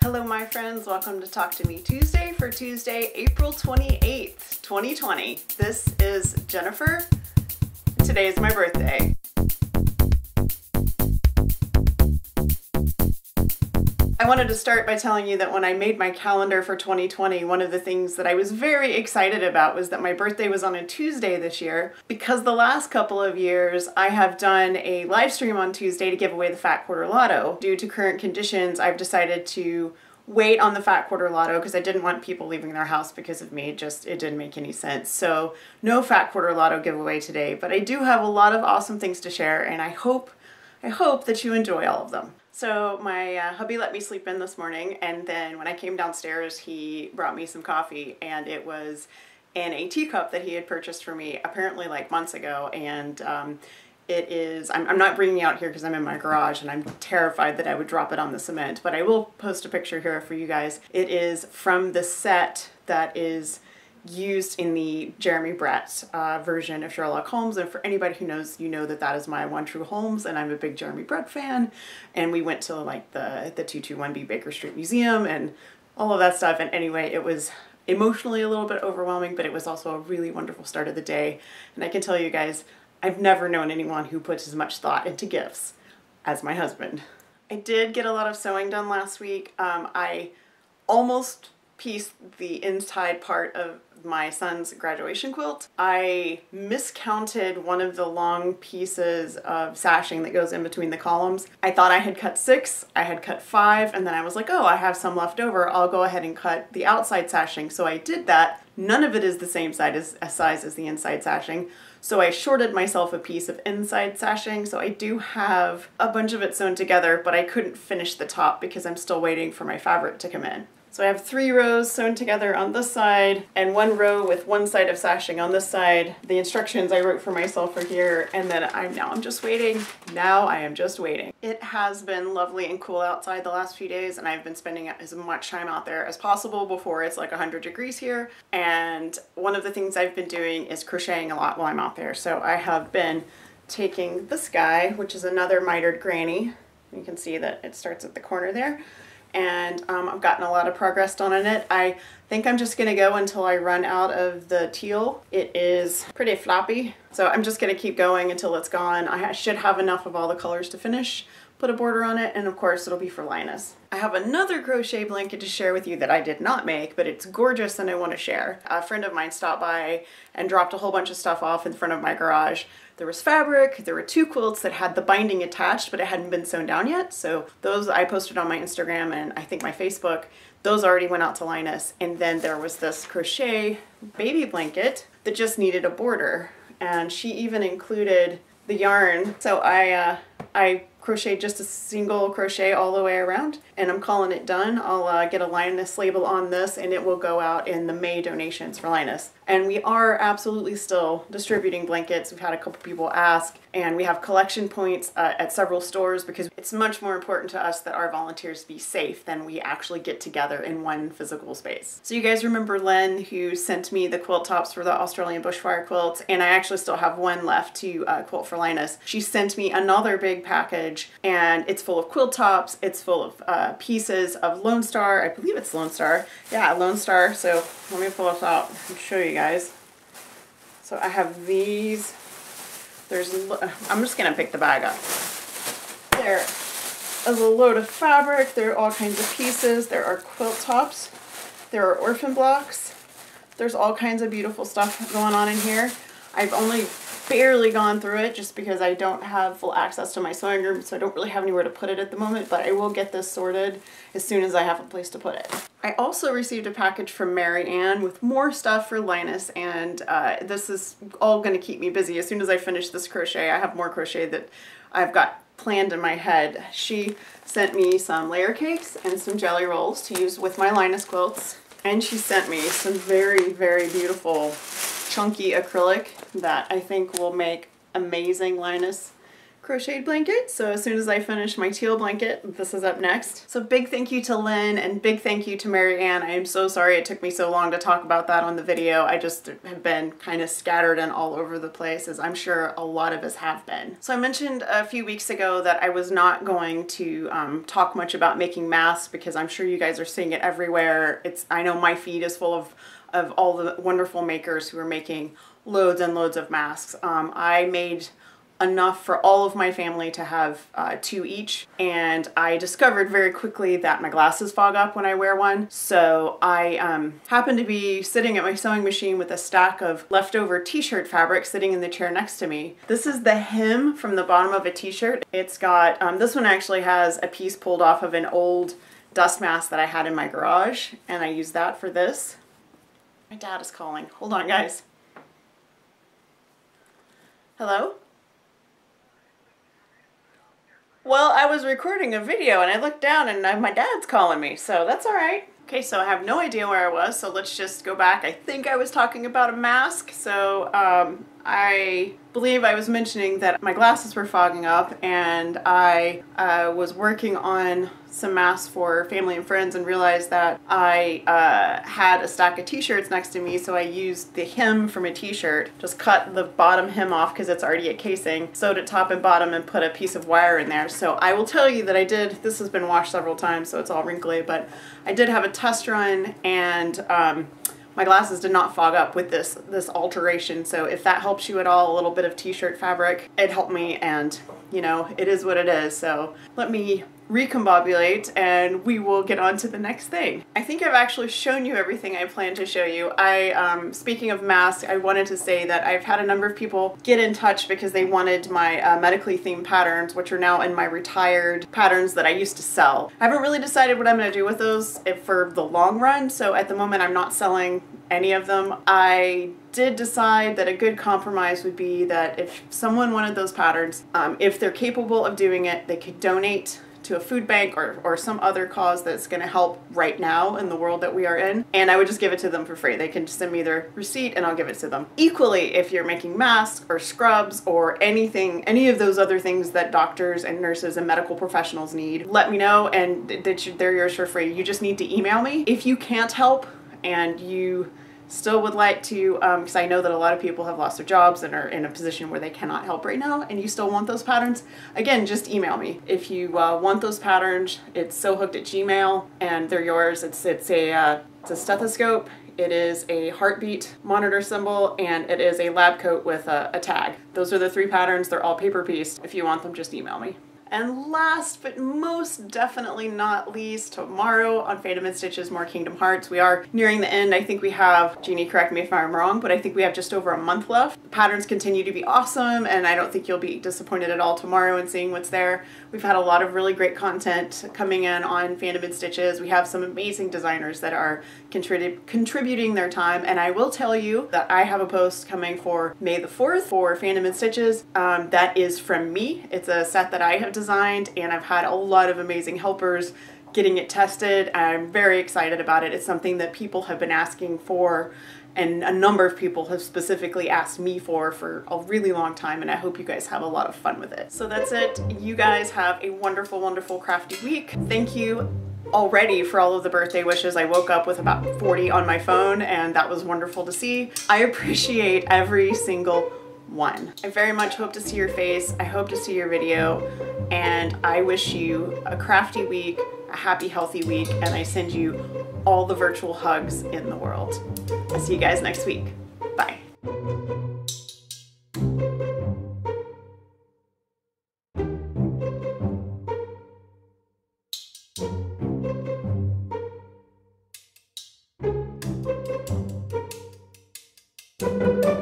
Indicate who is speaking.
Speaker 1: Hello my friends, welcome to Talk to Me Tuesday for Tuesday, April 28th, 2020. This is Jennifer. Today is my birthday. I wanted to start by telling you that when I made my calendar for 2020, one of the things that I was very excited about was that my birthday was on a Tuesday this year, because the last couple of years I have done a live stream on Tuesday to give away the Fat Quarter Lotto. Due to current conditions, I've decided to wait on the Fat Quarter Lotto because I didn't want people leaving their house because of me. It didn't make any sense. So no Fat Quarter Lotto giveaway today, but I do have a lot of awesome things to share, and I hope that you enjoy all of them. So my hubby let me sleep in this morning, and then when I came downstairs he brought me some coffee, and it was in a teacup that he had purchased for me apparently like months ago, and it is, I'm not bringing it out here because I'm in my garage and I'm terrified that I would drop it on the cement, but I will post a picture here for you guys. It is from the set that is used in the Jeremy Brett version of Sherlock Holmes, and for anybody who knows, you know that that is my one true Holmes, and I'm a big Jeremy Brett fan, and we went to like the 221B Baker Street Museum and all of that stuff, and anyway, it was emotionally a little bit overwhelming, but it was also a really wonderful start of the day, and I can tell you guys, I've never known anyone who puts as much thought into gifts as my husband. I did get a lot of sewing done last week. I almost pieced the inside part of my son's graduation quilt. I miscounted one of the long pieces of sashing that goes in between the columns. I thought I had cut 6, I had cut 5, and then I was like, oh, I have some left over. I'll go ahead and cut the outside sashing. So I did that. None of it is the same size as the inside sashing. So I shorted myself a piece of inside sashing. So I do have a bunch of it sewn together, but I couldn't finish the top because I'm still waiting for my fabric to come in. So I have 3 rows sewn together on this side and 1 row with one side of sashing on this side. The instructions I wrote for myself are here, and then I'm just waiting. Now I am just waiting. It has been lovely and cool outside the last few days, and I've been spending as much time out there as possible before it's like 100 degrees here. And one of the things I've been doing is crocheting a lot while I'm out there. So I have been taking this guy, which is another mitered granny. You can see that it starts at the corner there. And I've gotten a lot of progress done on it. I think I'm just gonna go until I run out of the teal. It is pretty floppy, so I'm just gonna keep going until it's gone. I should have enough of all the colors to finish, put a border on it, and of course it'll be for Linus. I have another crochet blanket to share with you that I did not make, but it's gorgeous and I want to share. A friend of mine stopped by and dropped a whole bunch of stuff off in front of my garage. There was fabric, there were 2 quilts that had the binding attached, but it hadn't been sewn down yet. So those I posted on my Instagram and I think my Facebook. Those already went out to Linus. And then there was this crochet baby blanket that just needed a border. And she even included the yarn. So I crocheted just a single crochet all the way around, and I'm calling it done. I'll get a Linus label on this, and it will go out in the May donations for Linus. And we are absolutely still distributing blankets. We've had a couple people ask, and we have collection points at several stores because it's much more important to us that our volunteers be safe than we actually get together in one physical space. So you guys remember Len, who sent me the quilt tops for the Australian bushfire quilts, and I actually still have 1 left to quilt for Linus. She sent me another big package, and it's full of quilt tops. It's full of pieces of Lone Star. I believe it's Lone Star. Yeah, Lone Star. So let me pull this out and show you guys. So I have these. I'm just gonna pick the bag up. There is a load of fabric. There are all kinds of pieces. There are quilt tops. There are orphan blocks. There's all kinds of beautiful stuff going on in here. I've only barely gone through it just because I don't have full access to my sewing room, so I don't really have anywhere to put it at the moment, but I will get this sorted as soon as I have a place to put it. I also received a package from Mary Ann with more stuff for Linus, and this is all going to keep me busy. As soon as I finish this crochet, I have more crochet that I've got planned in my head. She sent me some layer cakes and some jelly rolls to use with my Linus quilts, and she sent me some very, very beautiful chunky acrylic that I think will make amazing Linus crocheted blanket. So as soon as I finish my teal blanket, this is up next. So big thank you to Lynn and big thank you to Mary Ann. I am so sorry it took me so long to talk about that on the video. I just have been kind of scattered and all over the place, as I'm sure a lot of us have been. So I mentioned a few weeks ago that I was not going to talk much about making masks because I'm sure you guys are seeing it everywhere. I know my feed is full of all the wonderful makers who are making loads and loads of masks. I made enough for all of my family to have 2 each, and I discovered very quickly that my glasses fog up when I wear one. So I happened to be sitting at my sewing machine with a stack of leftover t-shirt fabric sitting in the chair next to me. This is the hem from the bottom of a t-shirt. It's got, this one actually has a piece pulled off of an old dust mask that I had in my garage, and I used that for this. My dad is calling. Hold on, guys. Hello? Well, I was recording a video and I looked down and my dad's calling me, so that's all right. Okay, so I have no idea where I was, so let's just go back. I think I was talking about a mask, so I believe I was mentioning that my glasses were fogging up, and I was working on some masks for family and friends and realized that I had a stack of t-shirts next to me, so I used the hem from a t-shirt, just cut the bottom hem off because it's already a casing, sewed it top and bottom, and put a piece of wire in there. So I will tell you that I did, this has been washed several times so it's all wrinkly, but I did have a test run, and my glasses did not fog up with this alteration. So if that helps you at all, a little bit of t-shirt fabric, it helped me, and you know, it is what it is. So let me recombobulate and we will get on to the next thing. I think I've actually shown you everything I plan to show you. Speaking of masks, I wanted to say that I've had a number of people get in touch because they wanted my medically themed patterns, which are now in my retired patterns that I used to sell. I haven't really decided what I'm going to do with those for the long run, so at the moment I'm not selling any of them. I did decide that a good compromise would be that if someone wanted those patterns, if they're capable of doing it, they could donate to a food bank or some other cause that's going to help right now in the world that we are in, and I would just give it to them for free. They can just send me their receipt and I'll give it to them. Equally, if you're making masks or scrubs or anything, any of those other things that doctors and nurses and medical professionals need, let me know and they're yours for free. You just need to email me. If you can't help and you still would like to, because I know that a lot of people have lost their jobs and are in a position where they cannot help right now, and you still want those patterns, again, just email me. If you want those patterns, it's sewhooked@gmail.com, and they're yours. It's a stethoscope, it is a heartbeat monitor symbol, and it is a lab coat with a tag. Those are the 3 patterns. They're all paper pieced. If you want them, just email me. And last but most definitely not least, tomorrow on Ttmt Stitches More Kingdom Hearts. We are nearing the end. I think we have, Jeannie, correct me if I'm wrong, but I think we have just over a month left. The patterns continue to be awesome, and I don't think you'll be disappointed at all tomorrow in seeing what's there. We've had a lot of really great content coming in on Ttmt Stitches. We have some amazing designers that are contributing their time, and I will tell you that I have a post coming for May the 4th for Ttmt Stitches. That is from me. It's a set that I have designed, and I've had a lot of amazing helpers getting it tested. I'm very excited about it. It's something that people have been asking for, and a number of people have specifically asked me for a really long time, and I hope you guys have a lot of fun with it. So that's it. You guys have a wonderful, wonderful crafty week. Thank you already for all of the birthday wishes. I woke up with about 40 on my phone, and that was wonderful to see. I appreciate every single one. I very much hope to see your face. I hope to see your video, and I wish you a crafty week, a happy, healthy week, and I send you all the virtual hugs in the world. I'll see you guys next week. Bye. Thank you.